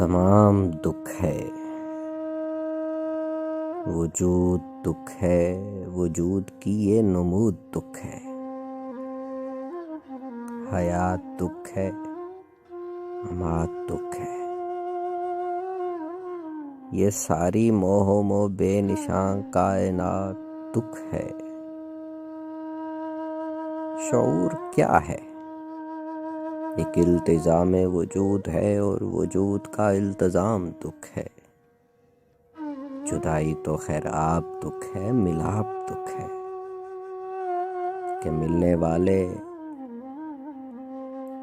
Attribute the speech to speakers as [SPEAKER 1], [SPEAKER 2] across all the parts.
[SPEAKER 1] तमाम दुख है, वजूद दुख है, वजूद की ये नमूद दुख है। हयात दुख है, ममात दुख है। ये सारी मोह बेनिशान कायनात दुख है। शऊर क्या है? एक इल्तिजाम वजूद है और वजूद का इल्तिजाम दुख है। जुदाई तो खैर आप दुख है, मिलाप दुख है कि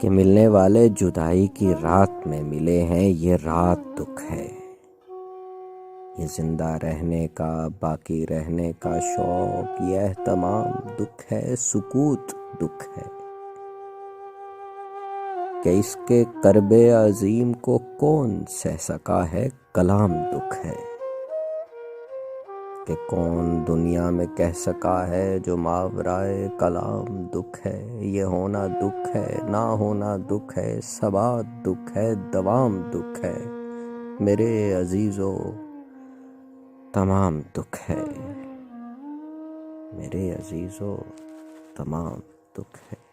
[SPEAKER 1] मिलने वाले जुदाई की रात में मिले हैं, ये रात दुख है। ये जिंदा रहने का, बाकी रहने का शौक, ये एहतमाम दुख है, सुकूत दुख है कि इसके करबे अजीम को कौन सह सका है, कलाम दुख है कि कौन दुनिया में कह सका है जो मावराए कलाम दुख है। ये होना दुख है, ना होना दुख है, सबात दुख है, दवाम दुख है। मेरे अजीजों तमाम दुख है, मेरे अजीजों तमाम दुख है।